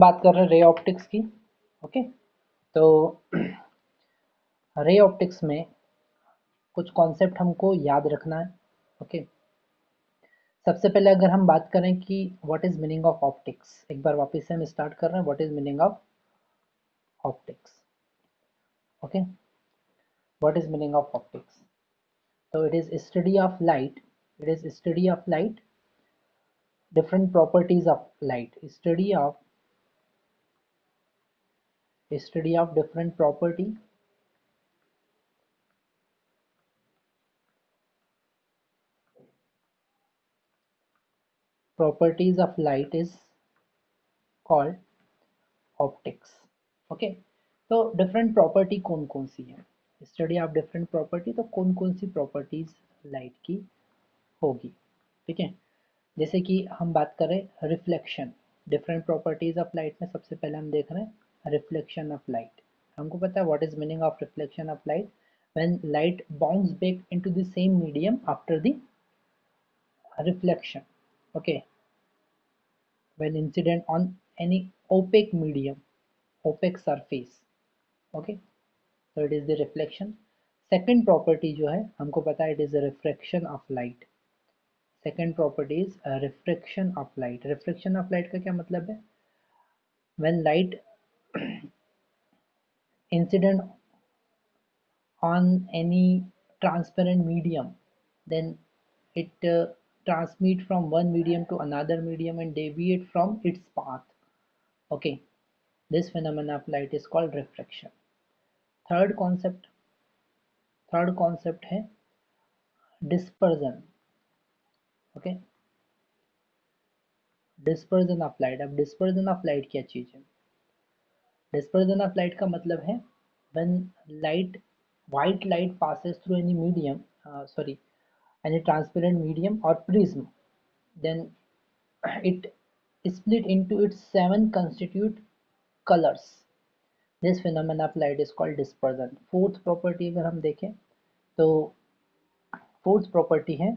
बात कर रहे हैं रे ऑप्टिक्स की। ओके, तो रे ऑप्टिक्स में कुछ कॉन्सेप्ट हमको याद रखना है। ओके, सबसे पहले अगर हम बात करें कि what is meaning of optics, एक बार वापस से हम स्टार्ट कर रहे हैं। What is meaning of optics? Okay, what is meaning of optics? तो it is study of light, it is study of light, different properties of light, study of different properties of light is called optics. Okay, तो different property कौन कौन सी है? Study of different property, तो कौन कौन सी properties light की होगी? ठीक है, जैसे कि हम बात करें reflection, different properties of light में सबसे पहले हम देख रहे हैं रिफ्लेक्शन ऑफ लाइट। हमको पता है what is meaning of reflection of light, when light bounce back into the same medium after the reflection. Okay, when incident on any opaque medium, opaque surface. Okay, so it is the reflection. Second property जो है हमको पता है, it is a refraction of light. Second property is a refraction of light. Refraction of light का क्या मतलब है? When light incident on any transparent medium, then it transmit from one medium to another medium and deviate from its path. Okay, this phenomenon of light is called refraction. Third concept third concept है dispersion. Okay, dispersion of light. अब dispersion of light क्या चीज़ है? Dispersion of light का मतलब है when light, white light passes through any medium, sorry, any transparent medium or prism, then it split into its seven constitute colors. This phenomenon of light is called dispersion. Fourth property अगर हम देखें तो fourth property है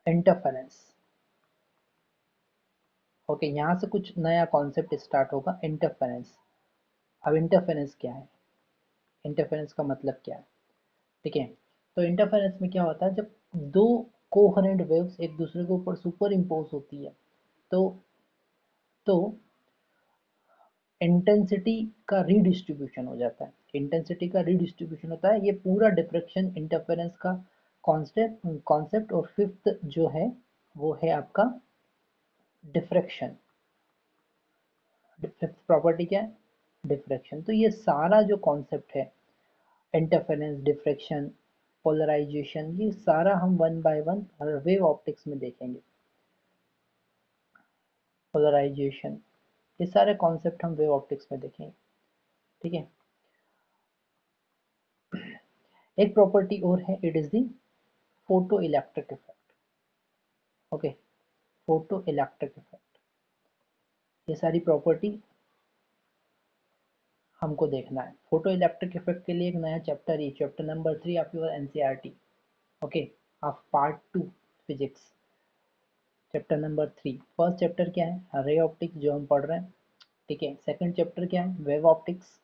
interference. Okay, यहाँ से कुछ नया concept start होगा, इंटरफेरेंस। अब इंटरफेरेंस क्या है? इंटरफेरेंस का मतलब क्या है? ठीक है, तो इंटरफेरेंस में क्या होता है, जब दो कोहेरेंट वेव्स एक दूसरे के ऊपर सुपर इम्पोज होती है तो तो इंटेंसिटी का रीडिस्ट्रीब्यूशन हो जाता है। इंटेंसिटी का रीडिस्ट्रीब्यूशन होता है, ये पूरा डिफ्रेक्शन इंटरफेरेंस का कॉन्सेप्ट। और फिफ्थ जो है वो है आपका डिफ्रेक्शन। फिफ्थ प्रॉपर्टी क्या है? डिफ्रेक्शन। तो ये सारा जो कॉन्सेप्ट है, इंटरफेरेंस, डिफ्रेक्शन, पोलराइजेशन, ये सारा हम one by one wave optics में देखेंगे। पोलराइजेशन, ये सारे कॉन्सेप्ट हम वेव ऑप्टिक्स में देखेंगे। ठीक है, एक प्रॉपर्टी और है, it is the photoelectric effect. Okay, photo electric effect, ये सारी प्रॉपर्टी हमको देखना है। फोटो इलेक्ट्रिक इफेक्ट के लिए एक नया चैप्टर है, chapter number 3 of your NCERT. Okay, of part 2 physics, chapter number 3। First chapter क्या है? रे ऑप्टिक्स, जो हम पढ़ रहे हैं। ठीक है, सेकंड चैप्टर क्या है? वेव ऑप्टिक्स,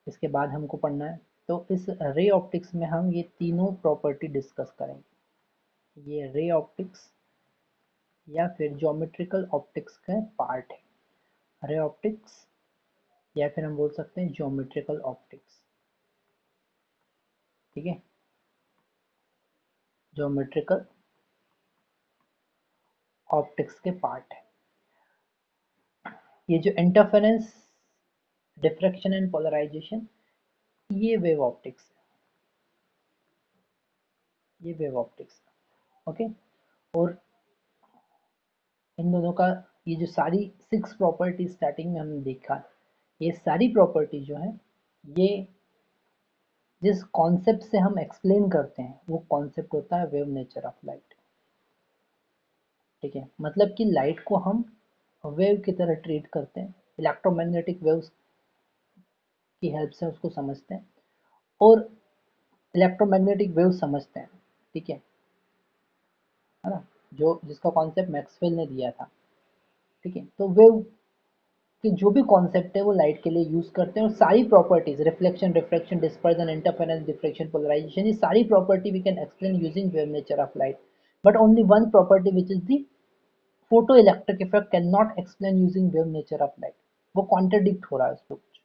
इसके बाद हमको पढ़ना है। तो इस रे ऑप्टिक्स में हम ये तीनों प्रॉपर्टी डिस्कस करेंगे। ये रे ऑप्टिक्स या फिर ज्योमेट्रिकल ऑप्टिक्स का पार्ट है। रे ऑप्टिक्स या फिर हम बोल सकते हैं ज्योमेट्रिकल ऑप्टिक्स। ठीक है, ज्योमेट्रिकल ऑप्टिक्स के पार्ट है। ये जो इंटरफेरेंस, डिफ्रैक्शन एंड पोलराइजेशन, ये वेव ऑप्टिक्स है, ये वेव ऑप्टिक्स है। ओके, और इन दोनों का ये जो सारी 6 प्रॉपर्टी स्टार्टिंग में हमने देखा, ये सारी प्रॉपर्टी जो है, ये जिस कॉन्सेप्ट से हम एक्सप्लेन करते हैं वो कॉन्सेप्ट होता है वेव नेचर ऑफ लाइट। ठीक है, मतलब कि लाइट को हम वेव की तरह ट्रीट करते हैं, इलेक्ट्रोमैग्नेटिक वेव्स की हेल्प से उसको समझते हैं और इलेक्ट्रोमैग्नेटिक वेव समझते हैं। ठीक है ना? जो जिसका कॉन्सेप्ट मैक्सवेल ने दिया था। ठीक है, तो वेव कि जो भी कॉन्सेप्ट है वो लाइट के लिए यूज करते हैं, और सारी properties reflection, refraction, dispersion, interference, diffraction, polarization, ये सारी property we can explain using wave nature of light, but only one property which is the photoelectric effect can not explain using wave nature of light. वो contradict हो रहा है उसको कुछ,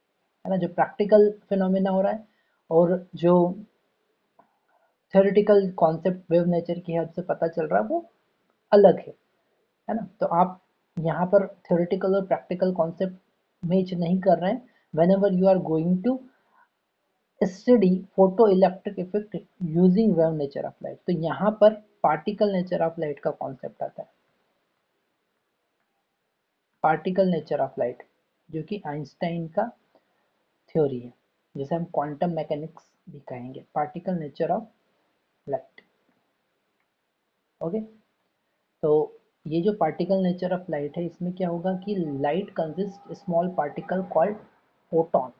है ना, जो प्रैक्टिकल फिनोमेना हो रहा है और जो थ्योरेटिकल कॉन्सेप्ट वेव नेचर की हेल्प से पता चल रहा है वो अलग है ना। तो आप यहाँ पर थ्योरेटिकल और प्रैक्टिकल कॉन्सेप्ट मैच नहीं कर रहे हैं whenever you are going to study photoelectric effect using wave nature of light. तो यहाँ पर पार्टिकल नेचर ऑफ लाइट का कॉन्सेप्ट आता है, पार्टिकल नेचर ऑफ लाइट, जो कि आइंस्टाइन का थ्योरी है, जिसे हम क्वांटम मैकेनिक्स भी कहेंगे, particle nature of light. Okay, तो ये जो पार्टिकल नेचर ऑफ लाइट है, इसमें क्या होगा कि light consist small particle called photon,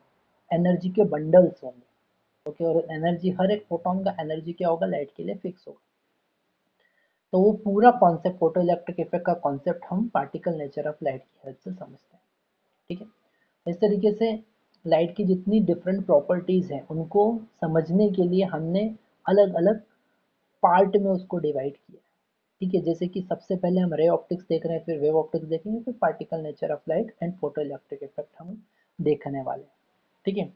energy के बंडल्स होंगे। ओके, और एनर्जी, हर एक फोटॉन का एनर्जी क्या होगा, लाइट के लिए फिक्स होगा। तो वो पूरा कॉन्सेप्ट, फोटो इलेक्ट्रिक इफेक्ट का कॉन्सेप्ट हम पार्टिकल नेचर ऑफ लाइट की हेल्प से समझते हैं। ठीक है, इस तरीके से लाइट की जितनी डिफरेंट प्रॉपर्टीज हैं उनको समझने के लिए हमने अलग अलग पार्ट में उसको डिवाइड किया। ठीक है, जैसे कि सबसे पहले हम रे ऑप्टिक्स देख रहे हैं, फिर वेव ऑप्टिक्स देखेंगे, फिर particle nature of light and photo electric effect हम देखने वाले हैं। ठीक है,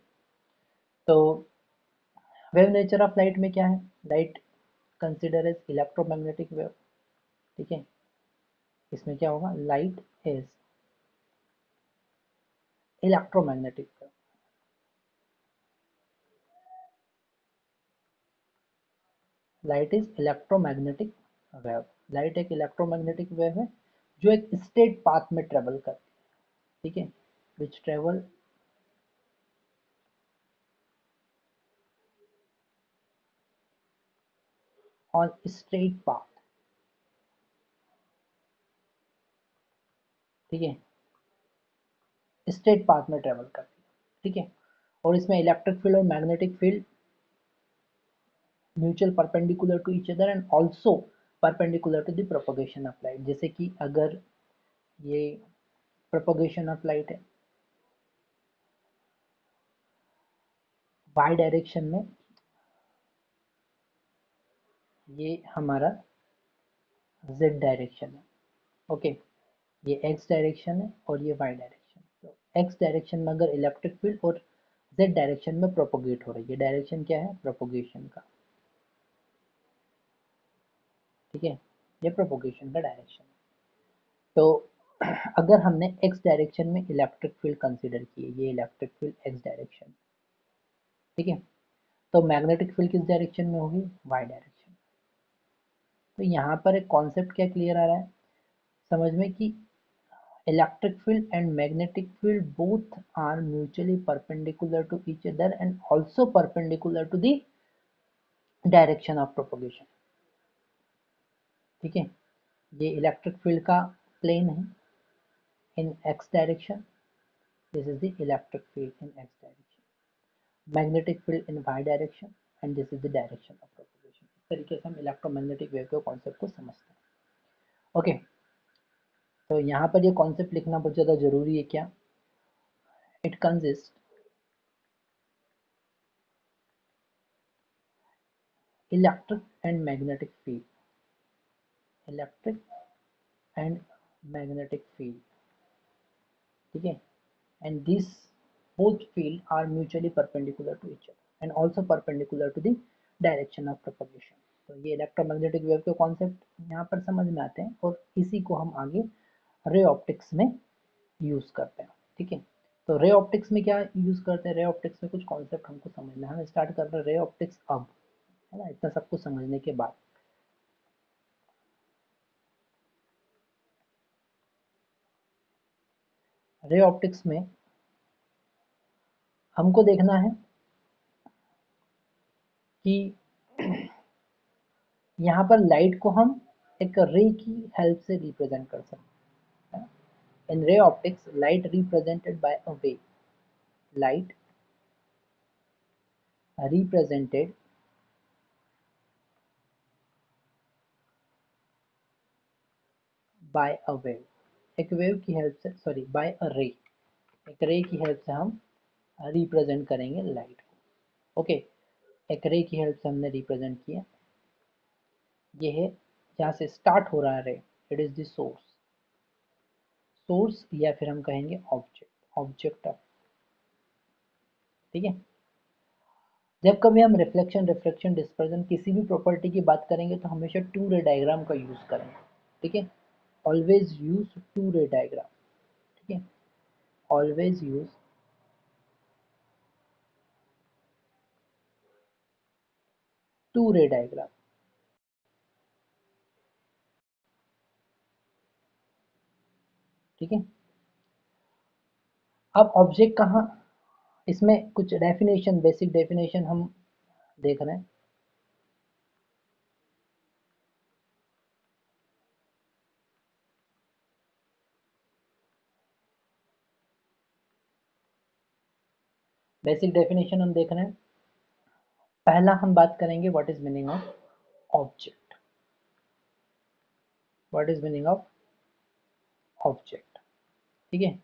तो वेव नेचर ऑफ लाइट में क्या है, light consider as electromagnetic wave. ठीक है, इसमें क्या होगा, light is electromagnetic wave. Light is electromagnetic wave, light एक इलेक्ट्रोमैग्नेटिक वेव है जो एक स्ट्रेट पाथ में ट्रेवल करती है। ठीक है, विच ट्रेवल ऑन स्ट्रेट पाथ। ठीक है, स्ट्रेट पाथ में ट्रेवल करती है। ठीक है, और इसमें इलेक्ट्रिक फील्ड और magnetic field mutual perpendicular to each other and also perpendicular to the propagation of light. जैसे कि अगर ये प्रोपगेशन ऑफ लाइट है वाई डायरेक्शन में, ये हमारा जेड डायरेक्शन है। ओके, ये एक्स डायरेक्शन है और ये वाई डायरेक्शन। तो एक्स डायरेक्शन में अगर इलेक्ट्रिक फील्ड और जेड डायरेक्शन में प्रोपोगेट हो रही है, डायरेक्शन क्या है, प्रोपोगेशन का। ठीक है, ये प्रोपोगेशन का डायरेक्शन। तो अगर हमने एक्स डायरेक्शन में इलेक्ट्रिक फील्ड कंसीडर किए, ये इलेक्ट्रिक फील्ड एक्स डायरेक्शन। ठीक है, तो मैग्नेटिक फील्ड किस डायरेक्शन में होगी, वाई डायरेक्शन। तो यहाँ पर एक कॉन्सेप्ट क्या क्लियर आ रहा है समझ में, कि electric field and magnetic field both are mutually perpendicular to each other and also perpendicular to the direction of propagation। ठीक है, ये इलेक्ट्रिक फील्ड का प्लेन है इन x direction, this is the electric field in x direction, magnetic field in y direction and this is the direction of propagation. इस तरीके से हम electromagnetic wave के कॉन्सेप्ट को समझते हैं। ओके, तो यहाँ पर ये कॉन्सेप्ट लिखना बहुत ज़्यादा जरूरी है। क्या, it consist electric and magnetic field, electric and magnetic field. ठीक है, and this both field are mutually perpendicular to each other and also perpendicular to the direction of propagation। तो ये इलेक्ट्रोमैग्नेटिक वेव के कॉन्सेप्ट यहाँ पर समझ में आते हैं और इसी को हम आगे रे ऑप्टिक्स में यूज करते हैं। ठीक है, तो रे ऑप्टिक्स में क्या यूज करते हैं, रे ऑप्टिक्स में कुछ कॉन्सेप्ट हमको समझना है। हम स्टार्ट कर रहे हैं रे ऑप्टिक्स अब, है ना, इतना सब कुछ समझने के बाद। रे ऑप्टिक्स में हमको देखना है कि यहाँ पर लाइट को हम एक रे की हेल्प से रिप्रेजेंट कर सकते हैं। In ray optics light represented by a wave, light represented by a wave, एक वेव की हेल्प से, सॉरी बाय अ रे, एक रे की हेल्प से हम रिप्रेजेंट करेंगे लाइट को। ओके, एक रे की हेल्प से हमने रिप्रेजेंट किया। ये है जहाँ से स्टार्ट हो रहा है रे, it is the source, source या फिर हम कहेंगे ऑब्जेक्ट, ऑब्जेक्ट ऑफ, ठीक है। जब कभी हम रिफ्लेक्शन, रिफ्रैक्शन, डिस्पर्जन किसी भी प्रॉपर्टी की बात करेंगे तो हमेशा टू रे डायग्राम का यूज करेंगे, ठीक है। Always use to ray diagram, ठीक है, always use to ray diagram, ठीक है। अब ऑब्जेक्ट कहाँ, इसमें कुछ डेफिनेशन, बेसिक डेफिनेशन हम देख रहे हैं। बेसिक डेफिनेशन हम देख रहे हैं। पहला हम बात करेंगे what is meaning of object, what is meaning of object, ठीक है।